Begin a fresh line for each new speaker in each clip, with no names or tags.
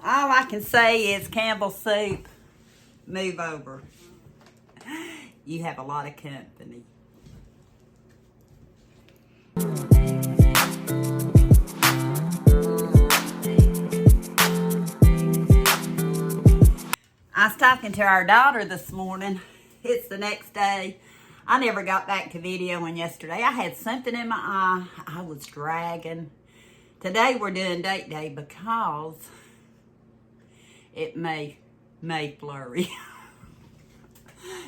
All I can say is Campbell Soup, move over. You have a lot of company. I was talking to our daughter this morning. It's the next day. I never got back to videoing yesterday. I had something in my eye. I was dragging. Today we're doing date day because it may flurry.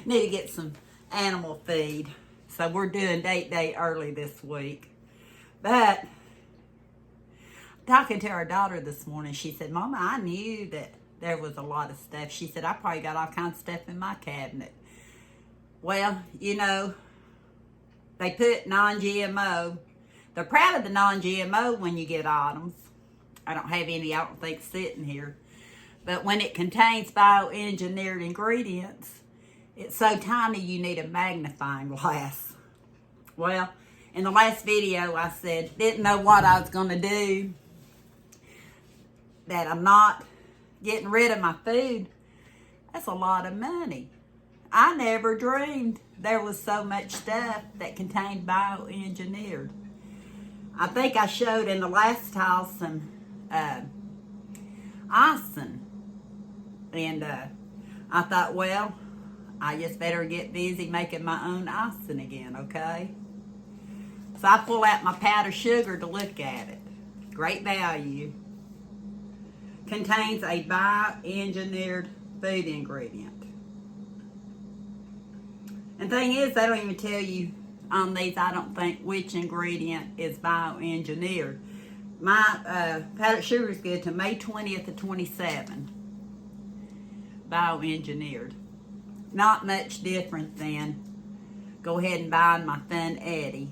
Need to get some animal feed. So we're doing date day early this week. But talking to our daughter this morning, she said, Mama, I knew that there was a lot of stuff. She said, I probably got all kinds of stuff in my cabinet. Well, you know, they put non-GMO. They're proud of the non-GMO when you get items. I don't have any, I don't think, sitting here. But when it contains bioengineered ingredients, it's so tiny you need a magnifying glass. Well, in the last video I said, didn't know what I was going to do, that I'm not getting rid of my food. That's a lot of money. I never dreamed there was so much stuff that contained bioengineered. I think I showed in the last haul some icing. And I thought, well, I just better get busy making my own icing again, okay? So I pull out my powdered sugar to look at it. Great value. Contains a bioengineered food ingredient. And thing is, they don't even tell you on these, I don't think, which ingredient is bioengineered. My powdered sugar is good to May 20th to 27. Bioengineered. Not much different than go ahead and buy my Fun Eddie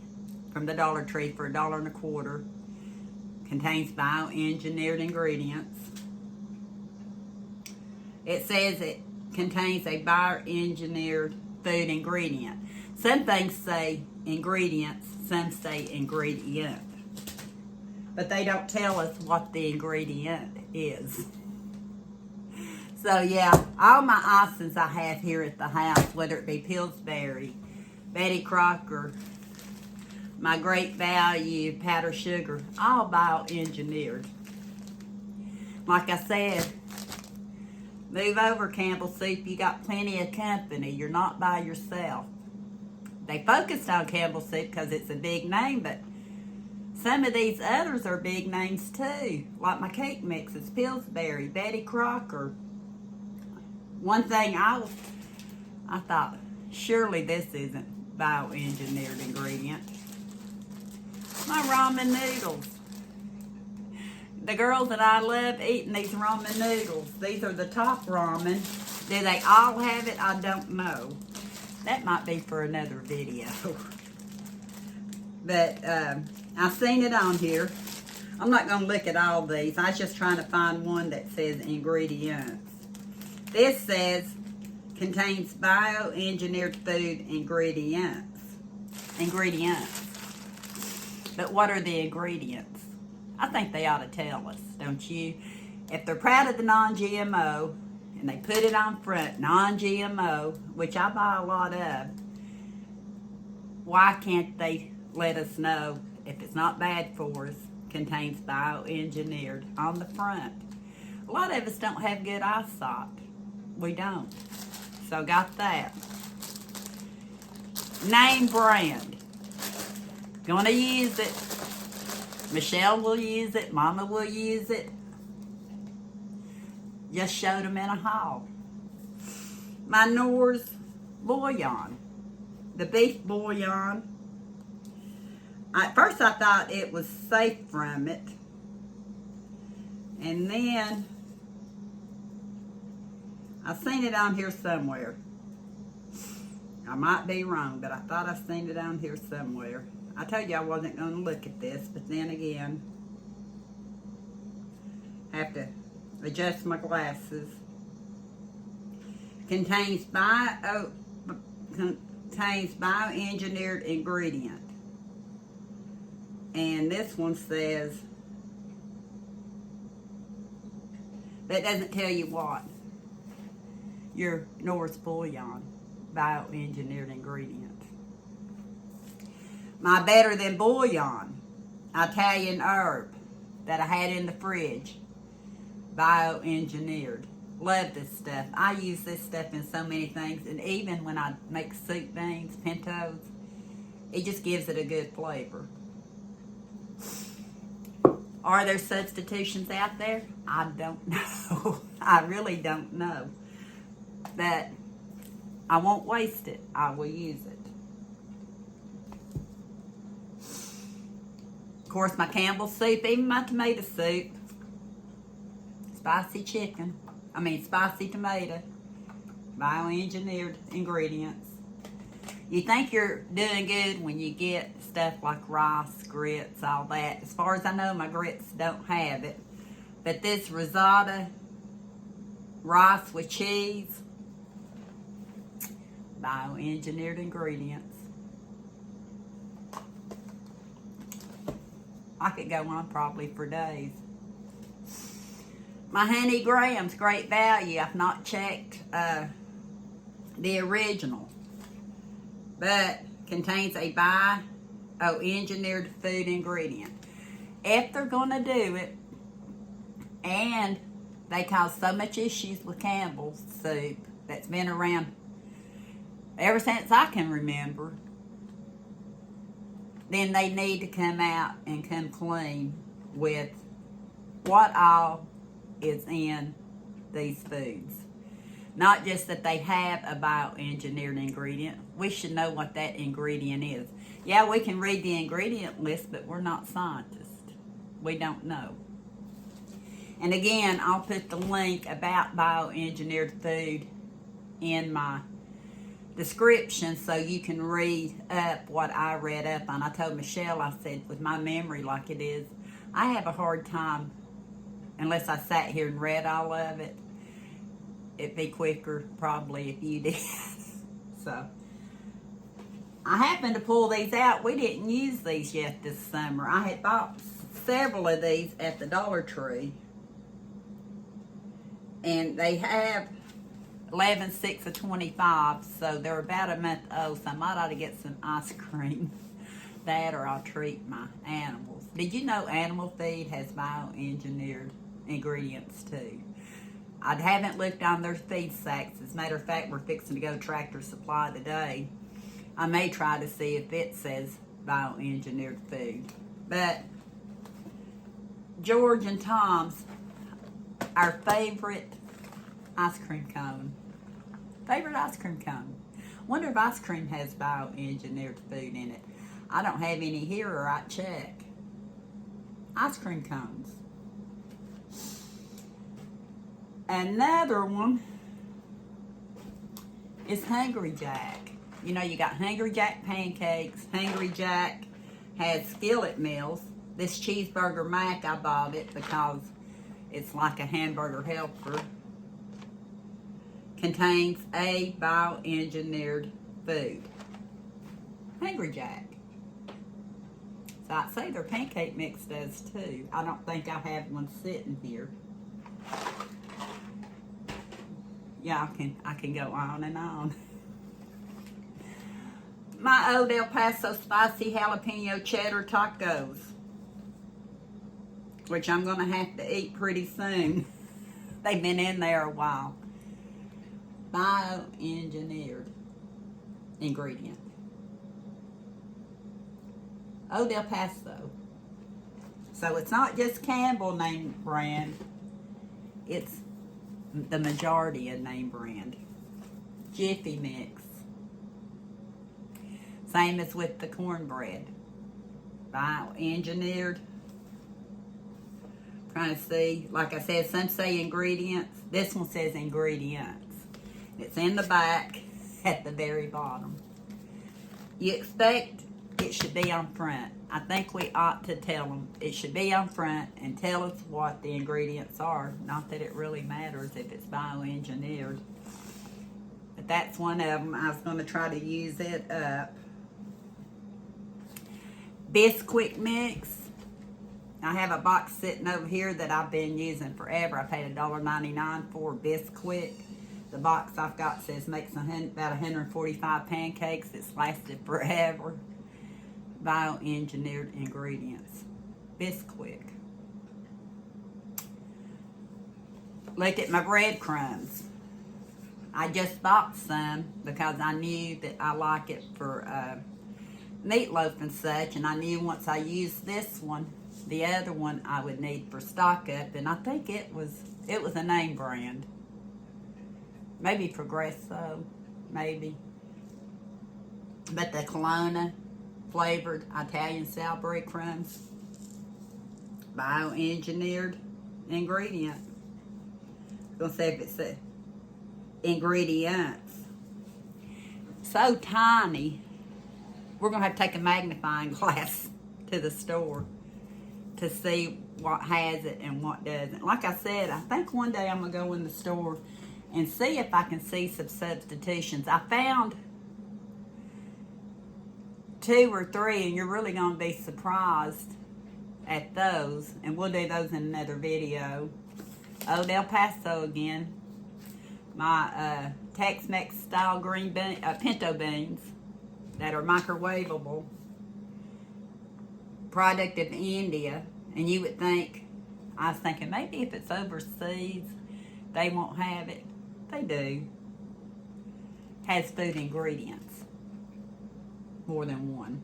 from the Dollar Tree for $1.25. Contains bioengineered ingredients. It says it contains a bioengineered food ingredient. Some things say ingredients, some say ingredient. But they don't tell us what the ingredient is. So yeah, all my icings I have here at the house, whether it be Pillsbury, Betty Crocker, my Great Value, powdered sugar, all bioengineered. Like I said, move over, Campbell Soup. You got plenty of company. You're not by yourself. They focused on Campbell Soup because it's a big name, but some of these others are big names too. Like my cake mixes, Pillsbury, Betty Crocker. One thing I thought, surely this isn't bioengineered ingredient. My ramen noodles. The girls and I love eating these ramen noodles. These are the top ramen. Do they all have it? I don't know. That might be for another video. But I've seen it on here. I'm not going to look at all these. I was just trying to find one that says ingredients. This says contains bioengineered food ingredients. But what are the ingredients? I think they ought to tell us, don't you? If they're proud of the non-GMO, and they put it on front, non-GMO, which I buy a lot of, why can't they let us know if it's not bad for us, contains bioengineered on the front? A lot of us don't have good eyesight. We don't. So got that. Name brand. Gonna use it. Michelle will use it. Mama will use it. Just showed them in a haul. My Nor's bouillon. The beef bouillon. At first I thought it was safe from it. And then I seen it on here somewhere. I might be wrong, but I thought I seen it on here somewhere. I told you I wasn't going to look at this, but then again, have to adjust my glasses. Contains bioengineered ingredient. And this one says That doesn't tell you what. Your Norse bouillon, bioengineered ingredient. My better than bouillon, Italian herb that I had in the fridge, bioengineered. Love this stuff. I use this stuff in so many things, and even when I make soup beans, pintos, it just gives it a good flavor. Are there substitutions out there? I don't know. I really don't know. But I won't waste it. I will use it. Of course, my Campbell's soup, even my tomato soup, spicy tomato, bioengineered ingredients. You think you're doing good when you get stuff like rice, grits, all that. As far as I know, my grits don't have it. But this risotto, rice with cheese, bioengineered ingredients. I could go on probably for days. My honey grams, great value. I've not checked the original, but contains a bioengineered food ingredient. If they're going to do it, and they cause so much issues with Campbell's soup that's been around ever since I can remember, then they need to come out and come clean with what all is in these foods. Not just that they have a bioengineered ingredient. We should know what that ingredient is. Yeah, we can read the ingredient list, but we're not scientists. We don't know. And again, I'll put the link about bioengineered food in my description so you can read up what I read up on. I told Michelle, I said, with my memory like it is, I have a hard time, unless I sat here and read all of it. It'd be quicker probably if you did. So I happened to pull these out. We didn't use these yet this summer. I had bought several of these at the Dollar Tree, and they have 11, 6 of 25, so they're about a month old, so I might ought to get some ice cream. That, or I'll treat my animals. Did you know animal feed has bioengineered ingredients too? I haven't looked on their feed sacks. As a matter of fact, we're fixing to go Tractor Supply today. I may try to see if it says bioengineered food. But George and Tom's, our favorite ice cream cone. Favorite ice cream cone. Wonder if ice cream has bioengineered food in it. I don't have any here, or I check. Ice cream cones. Another one is Hungry Jack. You know, you got Hungry Jack pancakes. Hungry Jack has skillet meals. This cheeseburger mac, I bought it because it's like a hamburger helper. Contains a bioengineered food. Hungry Jack. So I'd say their pancake mix does too. I don't think I have one sitting here. Yeah, I can go on and on. My Old El Paso spicy jalapeno cheddar tacos, which I'm going to have to eat pretty soon. They've been in there a while. Bioengineered ingredient. Old El Paso. So it's not just Campbell name brand. It's the majority of name brand. Jiffy Mix. Same as with the cornbread. Bioengineered. Trying to see, like I said, some say ingredients. This one says ingredients. It's in the back at the very bottom. You expect it should be on front. I think we ought to tell them it should be on front and tell us what the ingredients are. Not that it really matters if it's bioengineered. But that's one of them. I was going to try to use it up. Bisquick mix. I have a box sitting over here that I've been using forever. I paid $1.99 for Bisquick. The box I've got says makes about 145 pancakes. It's lasted forever. Bioengineered ingredients. Bisquick. Look at my breadcrumbs. I just bought some because I knew that I like it for meatloaf and such, and I knew once I used this one, the other one I would need for stock up, and I think it was a name brand. Maybe Progresso, maybe. But the Kelowna flavored Italian style breadcrumbs, bioengineered ingredient. I'm gonna say if it's the ingredients. So tiny, we're gonna have to take a magnifying glass to the store to see what has it and what doesn't. Like I said, I think one day I'm gonna go in the store and see if I can see some substitutions. I found 2 or 3, and you're really gonna be surprised at those, and we'll do those in another video. Old El Paso again. My Tex-Mex style green bean, pinto beans that are microwavable. Product of India. And you would think, I was thinking maybe if it's overseas, they won't have it. They do. Has food ingredients. More than one.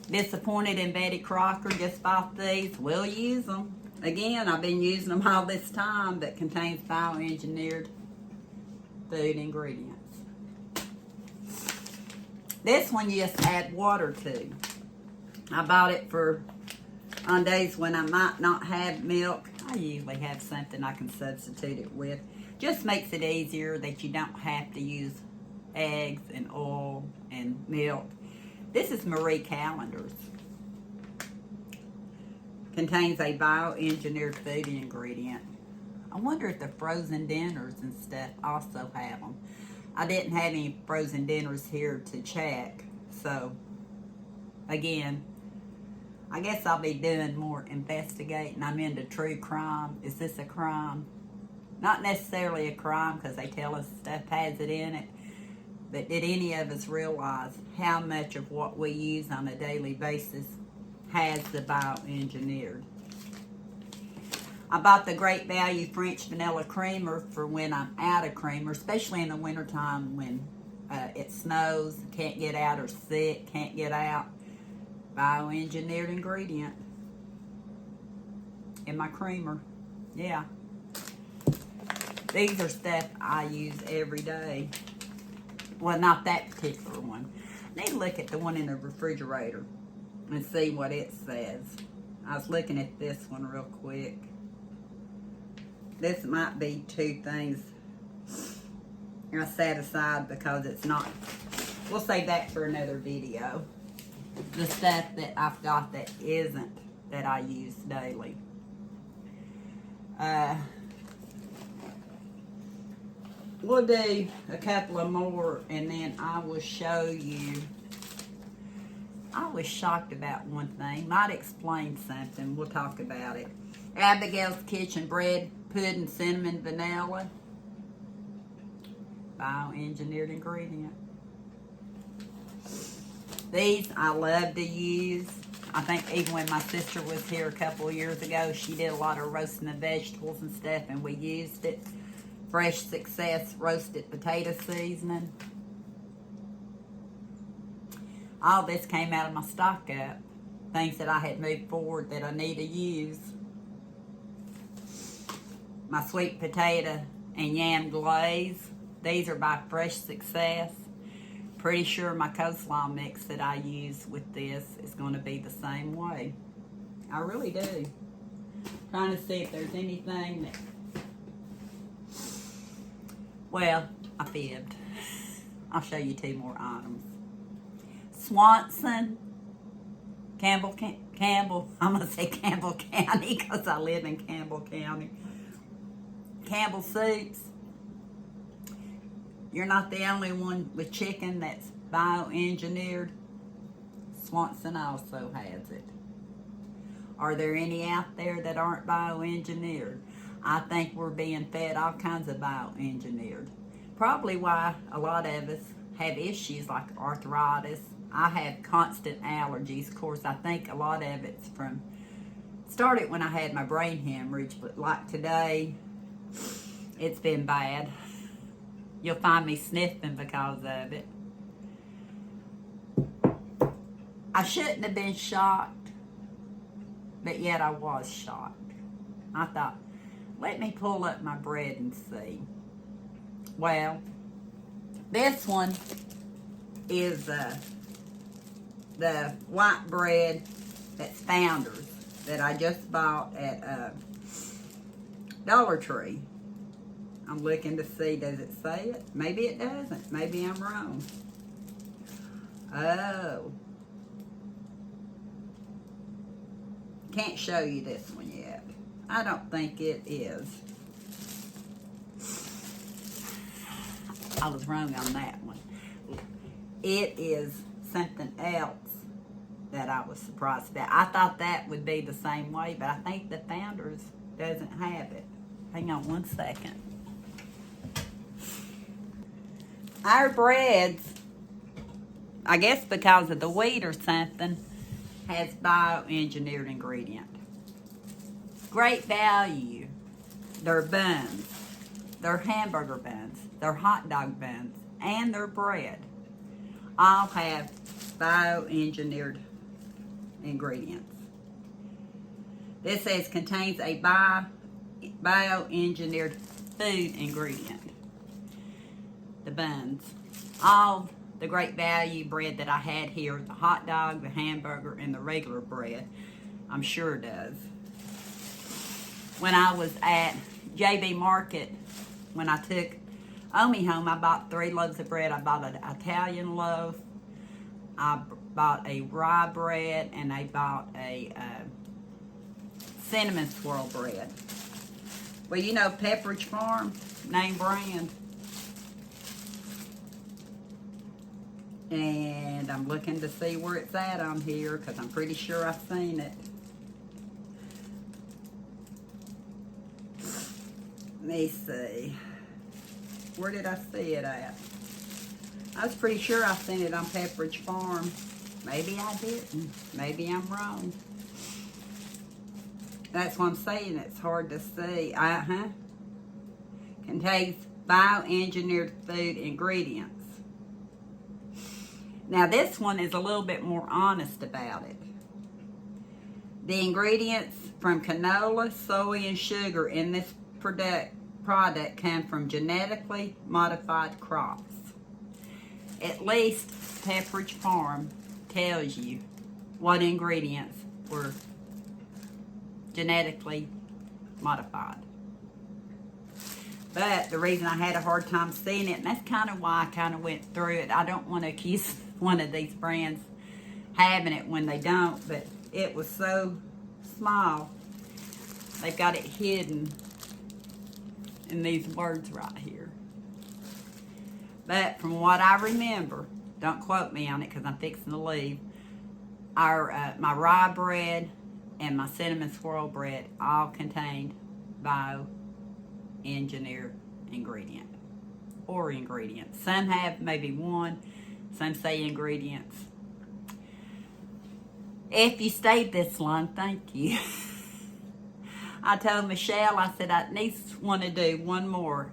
Disappointed in Betty Crocker, just bought these. We'll use them. Again, I've been using them all this time that contains bioengineered food ingredients. This one you just add water to. I bought it for on days when I might not have milk. I usually have something I can substitute it with. Just makes it easier that you don't have to use eggs and oil and milk. This is Marie Callender's. Contains a bioengineered food ingredient. I wonder if the frozen dinners and stuff also have them. I didn't have any frozen dinners here to check. So, again, I guess I'll be doing more investigating. I'm into true crime. Is this a crime? Not necessarily a crime because they tell us stuff has it in it. But did any of us realize how much of what we use on a daily basis has the bioengineered? I bought the Great Value French Vanilla Creamer for when I'm out of creamer, especially in the wintertime when it snows, can't get out, or sick, can't get out. Bioengineered ingredient in my creamer. Yeah. These are stuff I use every day. Well, not that particular one. I need to look at the one in the refrigerator and see what it says. I was looking at this one real quick. This might be 2 things I set aside because it's not. We'll save that for another video. The stuff that I've got that isn't that I use daily. We'll do a couple of more and then I will show you. I was shocked about one thing. Might explain something. We'll talk about it. Abigail's Kitchen bread, pudding, cinnamon, vanilla. Bioengineered ingredient. These I love to use. I think even when my sister was here a couple of years ago, she did a lot of roasting the vegetables and stuff, and we used it. Fresh Success roasted potato seasoning. All this came out of my stock up. Things that I had moved forward that I need to use. My sweet potato and yam glaze. These are by Fresh Success. Pretty sure my coleslaw mix that I use with this is going to be the same way. I really do. Trying to see if there's anything that... Well, I fibbed. I'll show you 2 more items. Swanson, Campbell, I'm going to say Campbell County because I live in Campbell County. Campbell soups. You're not the only one with chicken that's bioengineered. Swanson also has it. Are there any out there that aren't bioengineered? I think we're being fed all kinds of bioengineered. Probably why a lot of us have issues like arthritis. I have constant allergies. Of course, I think a lot of it's started when I had my brain hemorrhage, but like today, it's been bad. You'll find me sniffing because of it. I shouldn't have been shocked, but yet I was shocked. I thought, let me pull up my bread and see. Well, this one is the white bread that's Founders that I just bought at Dollar Tree. I'm looking to see, does it say it? Maybe it doesn't. Maybe I'm wrong. Oh. Can't show you this one yet. I don't think it is. I was wrong on that one. It is something else that I was surprised about. I thought that would be the same way, but I think the Founders doesn't have it. Hang on one second. Our breads, I guess because of the wheat or something, has bioengineered ingredient. Great value. Their buns, their hamburger buns, their hot dog buns, and their bread all have bioengineered ingredients. This says contains a bioengineered food ingredient. The buns. All the great value bread that I had here, the hot dog, the hamburger, and the regular bread, I'm sure does. When I was at JB Market, when I took Omi home, I bought 3 loaves of bread. I bought an Italian loaf, I bought a rye bread, and I bought a cinnamon swirl bread. Well, you know Pepperidge Farm, name brand. And I'm looking to see where it's at on here because I'm pretty sure I've seen it. Let me see. Where did I see it at? I was pretty sure I seen it on Pepperidge Farm. Maybe I didn't. Maybe I'm wrong. That's what I'm saying. It's hard to see. Contains bioengineered food ingredients. Now this one is a little bit more honest about it. The ingredients from canola, soy, and sugar in this product come from genetically modified crops. At least Pepperidge Farm tells you what ingredients were genetically modified. But the reason I had a hard time seeing it, and that's kind of why I kind of went through it. I don't want to accuse one of these brands having it when they don't, but it was so small. They've got it hidden in these words right here. But from what I remember, don't quote me on it because I'm fixing to leave, my rye bread and my cinnamon swirl bread all contained bioengineered ingredient or ingredients. Some have maybe one, some say ingredients. If you stayed this long, thank you. I told Michelle, I said, I at least want to do one more.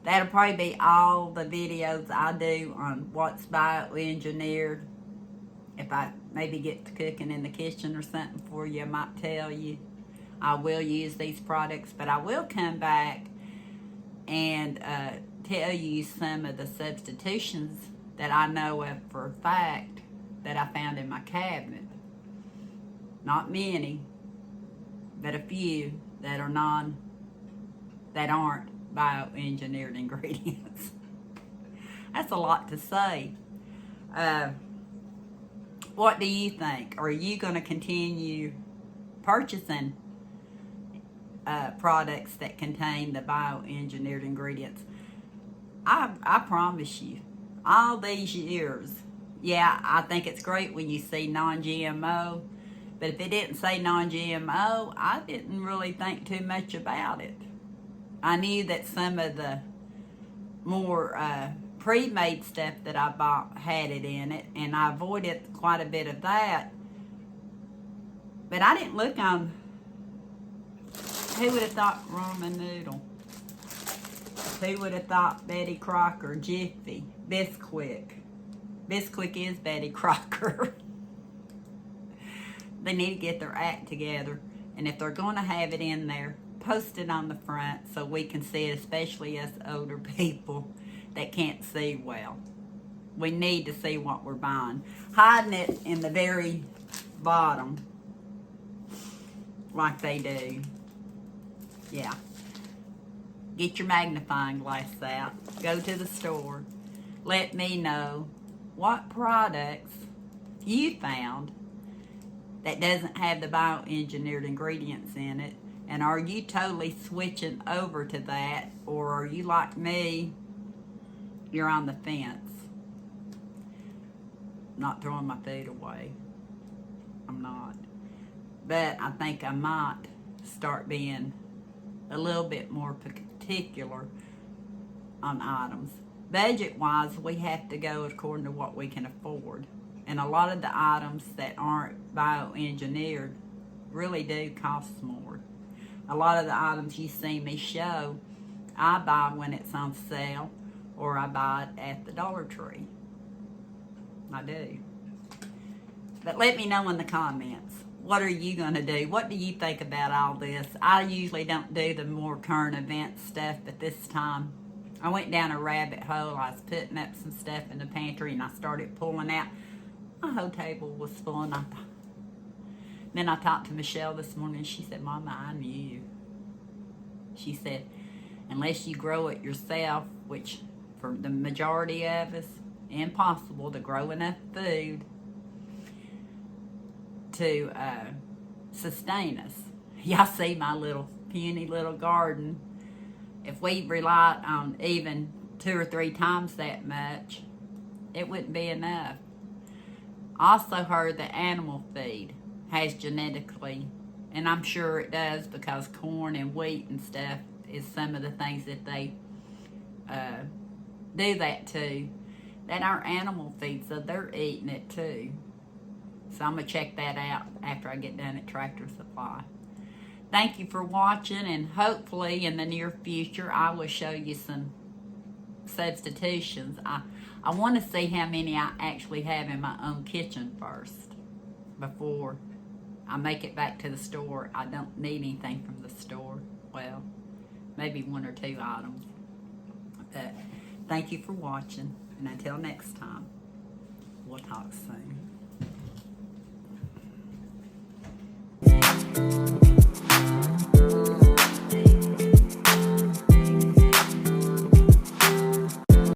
That'll probably be all the videos I do on what's bioengineered. If I maybe get to cooking in the kitchen or something for you, I might tell you. I will use these products, but I will come back and tell you some of the substitutions that I know of for a fact that I found in my cabinet. Not many, but a few that aren't bioengineered ingredients. That's a lot to say. What do you think? Are you going to continue purchasing products that contain the bioengineered ingredients? I promise you, all these years, yeah, I think it's great when you see non-GMO, But if it didn't say non-GMO, I didn't really think too much about it. I knew that some of the more pre-made stuff that I bought had it in it, and I avoided quite a bit of that. But I didn't look on, who would have thought ramen noodle? Who would have thought Betty Crocker, Jiffy, Bisquick? Bisquick is Betty Crocker. They need to get their act together. And if they're going to have it in there, post it on the front so we can see it, especially us older people that can't see well. We need to see what we're buying. Hiding it in the very bottom like they do. Yeah. Get your magnifying glass out. Go to the store. Let me know what products you found that doesn't have the bioengineered ingredients in it. And are you totally switching over to that? Or are you like me? You're on the fence. Not throwing my food away. I'm not. But I think I might start being a little bit more particular on items. Budget-wise, we have to go according to what we can afford. And a lot of the items that aren't bioengineered really do cost more. A lot of the items you see me show, I buy when it's on sale, or I buy it at the Dollar Tree. I do. But let me know in the comments. What are you going to do? What do you think about all this? I usually don't do the more current event stuff, but this time I went down a rabbit hole. I was putting up some stuff in the pantry, and I started pulling out. My whole table was full, and then I talked to Michelle this morning, and she said, Mama, I knew. She said, unless you grow it yourself, which for the majority of us, impossible to grow enough food to sustain us. Y'all see my little puny little garden. If we relied on even 2 or 3 times that much, it wouldn't be enough. I also heard that animal feed has genetically, and I'm sure it does because corn and wheat and stuff is some of the things that they do that to, that our animal feed, so they're eating it too. So I'm going to check that out after I get done at Tractor Supply. Thank you for watching, and hopefully in the near future I will show you some substitutions. I want to see how many I actually have in my own kitchen first before I make it back to the store. I don't need anything from the store. Well, maybe 1 or 2 items. But thank you for watching, and until next time, we'll talk soon.